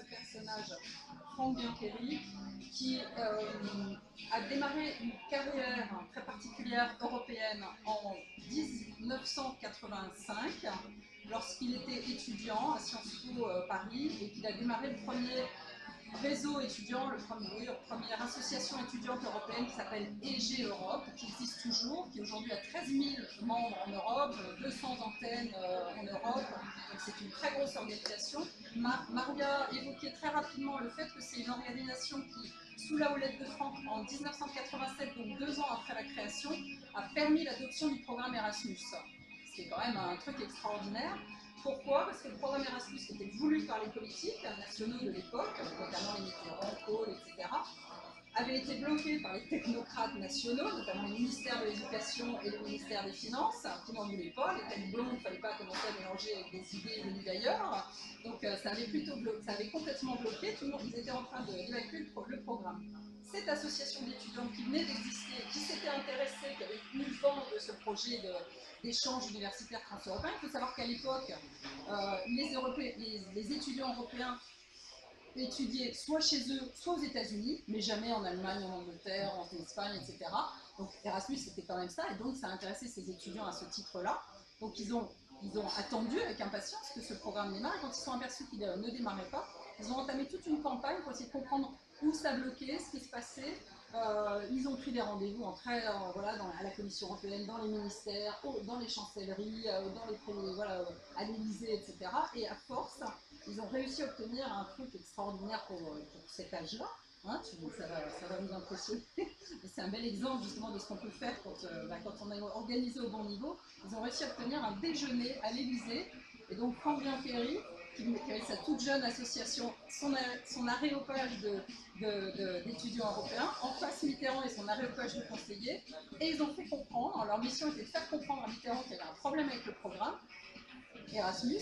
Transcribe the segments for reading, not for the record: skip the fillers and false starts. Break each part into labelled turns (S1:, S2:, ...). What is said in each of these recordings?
S1: personnage, Frank Biancheri, qui a démarré une carrière très particulière européenne en 1985, lorsqu'il était étudiant à Sciences Po Paris, et qu'il a démarré le premier réseau étudiant, la première association étudiante européenne qui s'appelle EG Europe, qui existe toujours, qui aujourd'hui a 13 000 membres en Europe, 200 antennes en Europe, donc c'est une très grosse organisation. Maria évoquait très rapidement le fait que c'est une organisation qui, sous la houlette de Franck, en 1987, donc 2 ans après la création, a permis l'adoption du programme Erasmus. C'est quand même un truc extraordinaire. Pourquoi? Parce que le programme Erasmus, qui était voulu par les politiques nationaux de l'époque, notamment les Mitterrand, Kohl, etc., avait été bloqué par les technocrates nationaux, notamment le ministère de l'Éducation et le ministère des Finances, qui n'en voulaient pas. Les têtes blondes, il ne fallait pas commencer à mélanger avec des idées venues d'ailleurs. Donc ça avait complètement bloqué. Tout le monde, ils étaient en train d'évacuer le programme. Cette association d'étudiants qui venait d'exister, qui s'était intéressée, qui avait eu vent de ce projet d'échange universitaire transeuropéen, il faut savoir qu'à l'époque, les étudiants européens étudier soit chez eux, soit aux États-Unis, mais jamais en Allemagne, en Angleterre, en Espagne, etc. Donc Erasmus, c'était quand même ça, et donc ça a intéressé ces étudiants à ce titre-là. Donc ils ont attendu avec impatience que ce programme démarre, et quand ils sont aperçus qu'il ne démarrait pas, ils ont entamé toute une campagne pour essayer de comprendre où ça bloquait, ce qui se passait. Ils ont pris des rendez-vous voilà, à la Commission européenne, dans les ministères, dans les chancelleries, à l'Élysée, etc. Et à force, ils ont réussi à obtenir un truc extraordinaire pour cet âge-là. Hein, ça va vous impressionner. C'est un bel exemple justement de ce qu'on peut faire quand on est organisé au bon niveau. Ils ont réussi à obtenir un déjeuner à l'Élysée. Et donc Franck Biancheri, qui avait sa toute jeune association, son aréopage d'étudiants européens, en face Mitterrand et son aréopage de conseillers, et ils ont fait comprendre, leur mission était de faire comprendre à Mitterrand qu'il y avait un problème avec le programme Erasmus,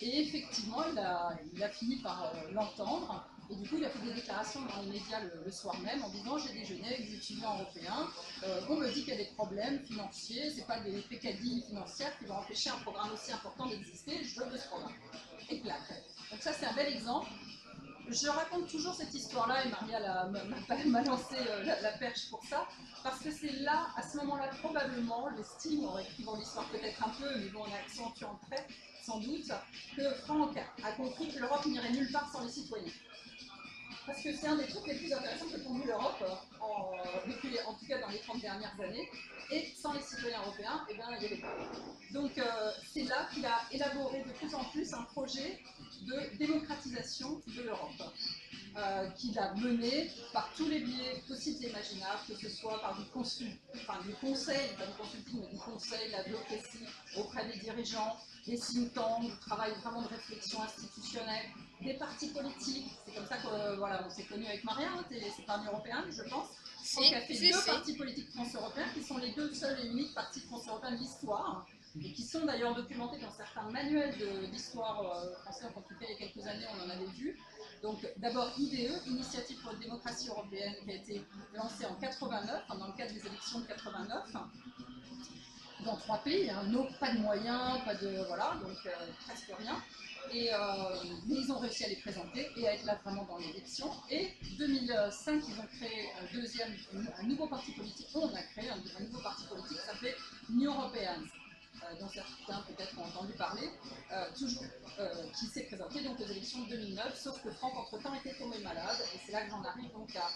S1: et effectivement il a fini par l'entendre, et du coup il a fait des déclarations dans les médias le soir même en disant: j'ai déjeuné avec des étudiants européens, on me dit qu'il y a des problèmes financiers, c'est pas des pécadilles financières qui vont empêcher un programme aussi important d'exister, je veux de ce programme. Et clac. Donc ça c'est un bel exemple. Je raconte toujours cette histoire-là, et Maria m'a lancé la perche pour ça, parce que c'est là, à ce moment-là, probablement, j'estime, en réécrivant l'histoire peut-être un peu, mais bon, en accentuant le trait, sans doute, que Franck a compris que l'Europe n'irait nulle part sans les citoyens. Parce que c'est un des trucs les plus intéressants que connu l'Europe, en tout cas dans les 30 dernières années, et sans les citoyens européens, eh ben, il n'y avait pas. Donc c'est là qu'il a élaboré de plus en plus un projet de démocratisation de l'Europe, qu'il a mené par tous les biais possibles et imaginables, que ce soit par du conseil, pas du consulting, mais du conseil, la bureaucratie auprès des dirigeants, des think tanks, du travail vraiment de réflexion institutionnelle, des partis politiques. C'est comme ça que voilà, on s'est connus avec Maria, hein, c'est pas un européen, je pense. Donc, a fait deux partis politiques transeuropéens qui sont les deux seuls et uniques partis transeuropéens de l'histoire, et qui sont d'ailleurs documentés dans certains manuels d'histoire français, en tout cas il y a quelques années on en avait vu. Donc d'abord IDE, Initiative pour la démocratie européenne, qui a été lancée en 89, dans le cadre des élections de 89, dans 3 pays, hein, pas de moyens, pas de voilà, donc presque rien. Mais ils ont réussi à les présenter et à être là vraiment dans l'élection. Et 2005, ils ont créé un nouveau parti politique. On a créé un nouveau parti politique qui s'appelait New Europeans, dont certains peut-être ont entendu parler, qui s'est présenté donc aux élections de 2009, sauf que Franck entre-temps était tombé malade, et c'est là que j'en arrive donc à...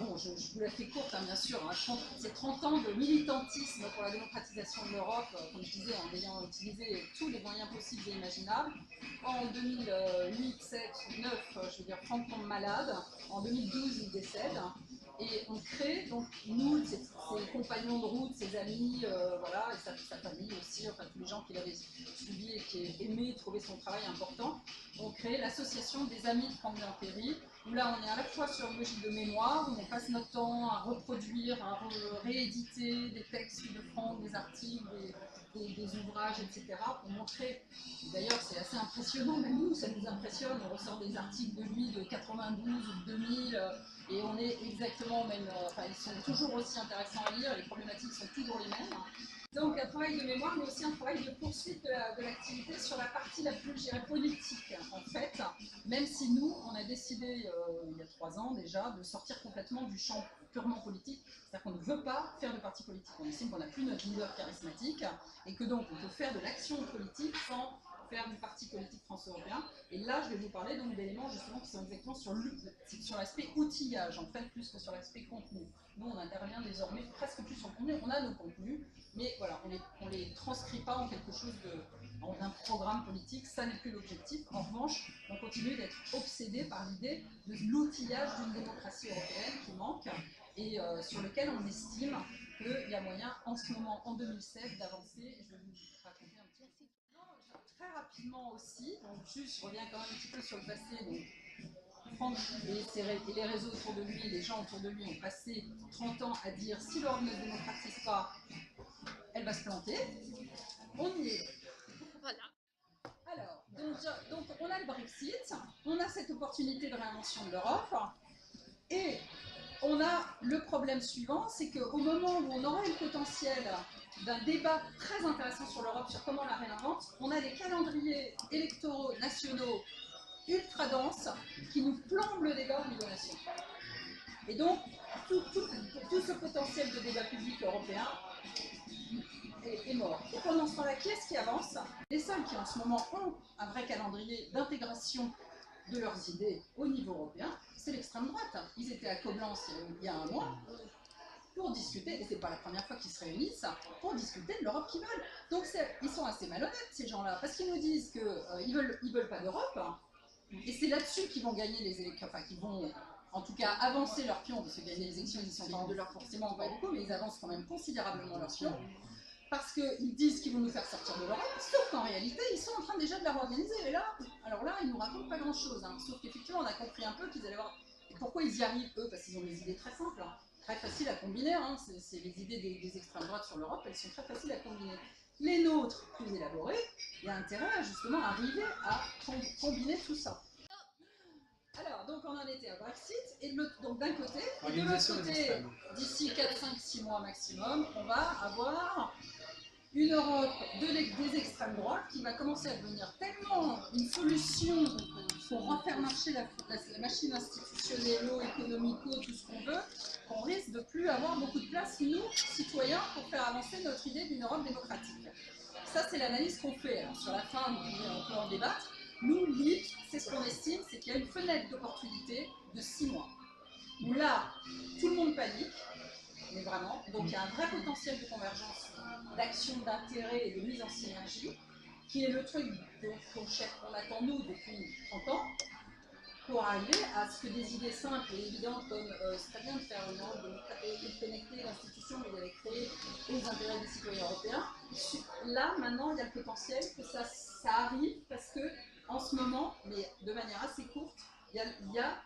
S1: bon, je vous la fais courte, hein, bien sûr, hein, c'est 30 ans de militantisme pour la démocratisation de l'Europe, comme je disais, en ayant utilisé tous les moyens possibles et imaginables. En 2008, 7, 9, je veux dire, Franck tombe malade. En 2012, il décède. Et on crée, donc, nous, ses compagnons de route, ses amis, voilà, et sa famille aussi, enfin tous les gens qui l'avaient suivi et qui aimaient trouver son travail important, on crée l'association des amis de Franck Biancheri, où là on est à la fois sur une logique de mémoire, où on passe notre temps à reproduire, à rééditer des textes de Franck, des articles, des ouvrages, etc. pour montrer, d'ailleurs c'est assez impressionnant, même nous ça nous impressionne, on ressort des articles de lui de 92 ou de 2000, et on est exactement même, enfin ils sont toujours aussi intéressants à lire, les problématiques sont toujours les mêmes. Donc un travail de mémoire, mais aussi un travail de poursuite de l'activité sur la partie la plus, je dirais, politique, en fait. Même si nous, on a décidé, il y a 3 ans déjà, de sortir complètement du champ purement politique. C'est-à-dire qu'on ne veut pas faire de parti politique. On estime qu'on n'a plus notre leader charismatique et que donc on peut faire de l'action politique sans faire du parti politique France-européen. Et là, je vais vous parler donc d'éléments justement qui sont exactement sur l'aspect outillage, en fait, plus que sur l'aspect contenu. Nous, on intervient désormais presque plus sur le contenu. On a nos contenus, mais voilà, on les transcrit pas en quelque chose d'un programme politique. Ça n'est plus l'objectif. En revanche, on continue d'être obsédé par l'idée de l'outillage d'une démocratie européenne qui manque et sur lequel on estime qu'il y a moyen, en ce moment, en 2016, d'avancer. Je vais vous raconter un petit peu. Très rapidement aussi, donc juste, je reviens quand même un petit peu sur le passé. Donc, Franck et les réseaux autour de lui, les gens autour de lui ont passé 30 ans à dire si l'Europe ne se démocratise pas, elle va se planter. On y est. Voilà. Alors, donc on a le Brexit, on a cette opportunité de réinvention de l'Europe, et on a le problème suivant, c'est qu'au moment où on aura le potentiel d'un débat très intéressant sur l'Europe, sur comment on la réinvente, on a des calendriers électoraux nationaux ultra denses qui nous plombent le débat au niveau national. Et donc, tout ce potentiel de débat public européen est mort. Et pendant ce temps-là, qui est-ce qui avance? Les seuls qui en ce moment ont un vrai calendrier d'intégration de leurs idées au niveau européen, c'est l'extrême droite. Ils étaient à Coblence il y a un mois pour discuter, et c'est pas la première fois qu'ils se réunissent, pour discuter de l'Europe qu'ils veulent. Donc ils sont assez malhonnêtes ces gens-là, parce qu'ils nous disent qu'ils veulent pas d'Europe, et c'est là-dessus qu'ils vont gagner les élections, enfin qu'ils vont en tout cas avancer leur pion, parce que gagner les élections, ils sont pas de leur forcément encore beaucoup, mais ils avancent quand même considérablement leur pion, parce qu'ils disent qu'ils vont nous faire sortir de l'Europe, sauf qu'en réalité, ils sont en train déjà de la réorganiser. Et là, alors là, ils nous racontent pas grand-chose, hein, sauf qu'effectivement, on a compris un peu qu'ils allaient voir. Et pourquoi ils y arrivent, eux? Parce qu'ils ont des idées très simples, hein, très faciles à combiner. Hein, c'est les idées des extrêmes droites sur l'Europe, elles sont très faciles à combiner. Les nôtres, plus élaborées, il y a intérêt à justement arriver à combiner tout ça. Alors, donc on en était à Brexit, et donc d'un côté, et de l'autre côté, d'ici 4, 5, 6 mois maximum, on va avoir une Europe des extrêmes droites qui va commencer à devenir tellement une solution pour refaire marcher la machine institutionnelle, économico, tout ce qu'on veut, qu'on risque de plus avoir beaucoup de place, nous, citoyens, pour faire avancer notre idée d'une Europe démocratique. Ça, c'est l'analyse qu'on fait. Alors, sur la fin, on peut en débattre. Nous, LIP, c'est ce qu'on estime, c'est qu'il y a une fenêtre d'opportunité de 6 mois. Où là, tout le monde panique, mais vraiment. Donc il y a un vrai potentiel de convergence, d'action, d'intérêt et de mise en synergie, qui est le truc qu'on attend nous depuis 30 ans, pour arriver à ce que des idées simples et évidentes comme c'est très bien de faire une Europe démocratique connectée, l'institution, mais d'aller créer les intérêts des citoyens européens. Là, maintenant, il y a le potentiel que ça arrive parce que, en ce moment, mais de manière assez courte,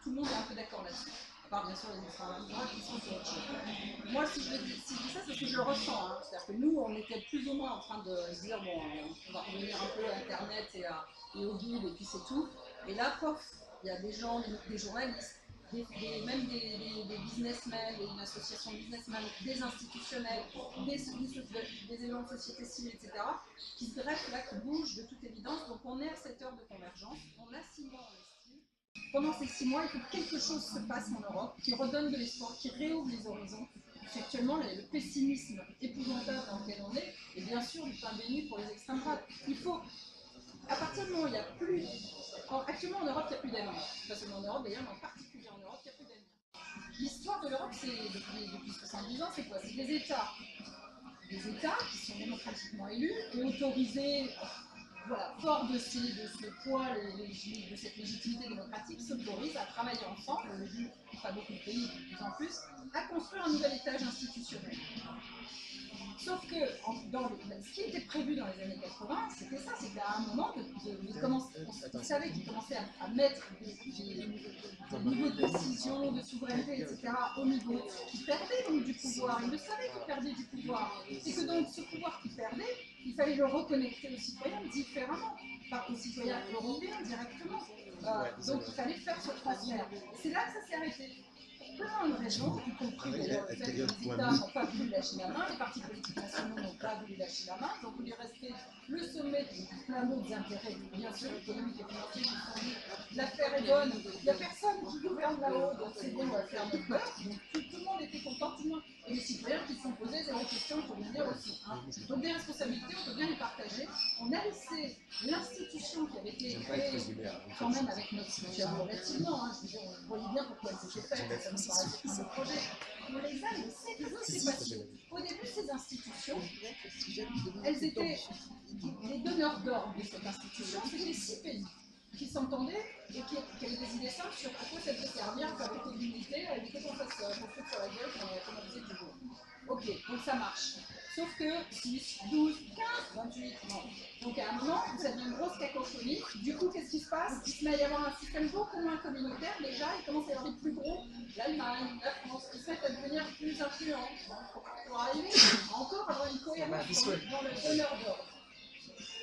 S1: tout le monde est un peu d'accord là-dessus. À part bien sûr les extrêmes droites qui sont sur autre chose. Moi, si je dis ça, c'est ce que je le ressens. Hein. C'est-à-dire que nous, on était plus ou moins en train de se dire, bon, on va revenir un peu à Internet et au guide, et puis c'est tout. Et là, pof, il y a des gens, des journalistes, même des businessmen, une association de businessmen, des institutionnels, des éléments de société civile, etc., qui se greffent là, qui bougent de toute évidence. Donc on est à cette heure de convergence. On a 6 mois, on estime. Pendant ces 6 mois, il faut que quelque chose se passe en Europe, qui redonne de l'espoir, qui réouvre les horizons. Actuellement, le pessimisme épouvantable dans lequel on est, et bien sûr du pain béni pour les extrêmes droites. Il faut, à partir du moment où il n'y a plus... Actuellement, en Europe, il n'y a plus d'avenir. Pas seulement en Europe, d'ailleurs, mais en particulier en Europe, il n'y a plus d'avenir. L'histoire de l'Europe, c'est depuis 70 ans, c'est quoi? C'est des États qui sont démocratiquement élus et autorisés, voilà, fort de ce poids, de cette légitimité démocratique, s'autorisent à travailler ensemble, on l'a vu, pas beaucoup de pays, de plus en plus, à construire un nouvel étage institutionnel. Sauf que ce qui était prévu dans les années 80, c'était ça, c'était à un moment on savait qu'ils commençaient à mettre des niveaux de décision, de souveraineté, etc. au niveau qui perdait donc du pouvoir. Ils le savaient qu'ils perdaient du pouvoir. Et que donc ce pouvoir qu'ils perdaient, il fallait le reconnecter aux citoyens différemment, pas aux citoyens européens directement. Donc il fallait faire ce transfert. Et c'est là que ça s'est arrêté. plein de raisons, y compris d'ailleurs le fait que les États n'ont pas voulu lâcher la main, les partis politiques nationaux n'ont pas voulu lâcher la main, ils ont voulu rester le sommet de plein d'autres intérêts, bien sûr, économiques et financiers, qui sont dit l'affaire est bonne, il n'y a personne qui gouverne là-haut, donc c'est bon, on va faire notre beurre. Donc tout le monde était content, tout le monde, et les citoyens qui se sont posés zéro question, il faut bien dire aussi. Hein. Donc des responsabilités, on peut bien les partager. On a laissé l'institution qui avait été créée, quand même avec notre soutien relativement, hein, je veux dire, on voyait bien pourquoi elle s'était faite, ça nous paraissait un projet. On les a laissées, toujours c'est facile. Au début, ces institutions, elles étaient les donneurs d'ordre de cette institution, c'était 6 pays qui s'entendaient et qui avaient des idées simples sur à quoi ça devait servir, fabriquer de l'unité, à éviter qu'on fasse construire sur la gueule comme on disait toujours. Ok, donc ça marche. Sauf que 6, 12, 15, 28, non. Donc à un moment, ça devient une grosse cacophonie. Du coup, qu'est-ce qui se passe? Il se met à y avoir un système beaucoup moins communautaire. Déjà, il commence à y avoir des plus gros, l'Allemagne, la France, qui se mettent à devenir plus influents pour arriver à encore avoir une cohérence dans le donneur d'ordre.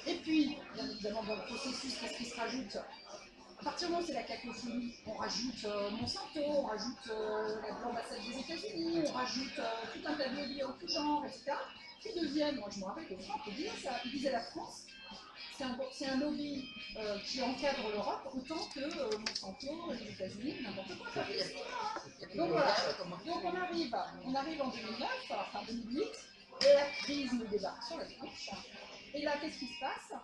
S1: Et puis, bien évidemment, dans le processus, qu'est-ce qui se rajoute? À partir du moment où c'est la cacophonie, on rajoute Monsanto, on rajoute l'ambassade des États-Unis, on rajoute tout un tas de lobbies en tout genre, etc. Qui deviennent, moi je me rappelle que Trump disait la France, c'est un lobby qui encadre l'Europe autant que Monsanto, les États-Unis, n'importe quoi. Enfin, donc voilà, donc on arrive en 2009, enfin 2008, et la crise nous débarque sur la tronche. Et là, qu'est-ce qui se passe?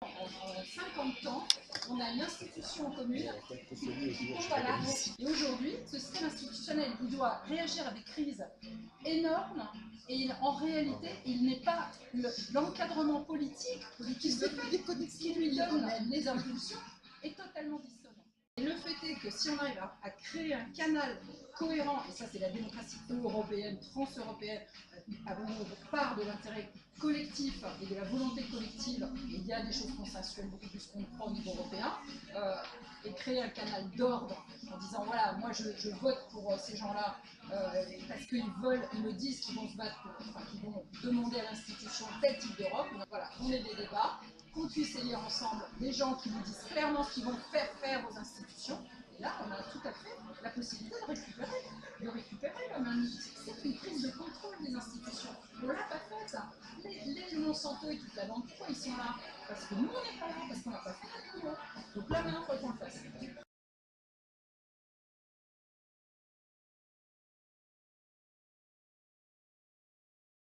S1: En 50 ans, on a une institution commune qui tombe à l'arbre. Et aujourd'hui, ce système institutionnel, il doit réagir à des crises énormes. Et en réalité, il n'est pas l'encadrement politique qui lui donne les impulsions est totalement dissonant. Et le fait est que si on arrive à créer un canal cohérent, et ça c'est la démocratie européenne, transeuropéenne, on part de l'intérêt collectif et de la volonté collective, et il y a des choses consensuelles beaucoup plus qu'on croit au niveau européen, et créer un canal d'ordre en disant voilà, moi je vote pour ces gens-là parce qu'ils veulent, ils me disent qu'ils vont se battre pour, enfin, qu'ils vont demander à l'institution tel type d'Europe. Voilà, on ait des débats, qu'on puisse élire ensemble des gens qui nous disent clairement ce qu'ils vont faire aux institutions. Et là, on a tout à fait la possibilité de récupérer la main. C'est une prise de contrôle des institutions. On ne l'a pas fait, ça. Les Monsanto et toute la bande, pourquoi ils sont là? Parce que nous, on n'est pas là, parce qu'on n'a pas fait notre boulot. Donc là, maintenant, il faut qu'on le fasse.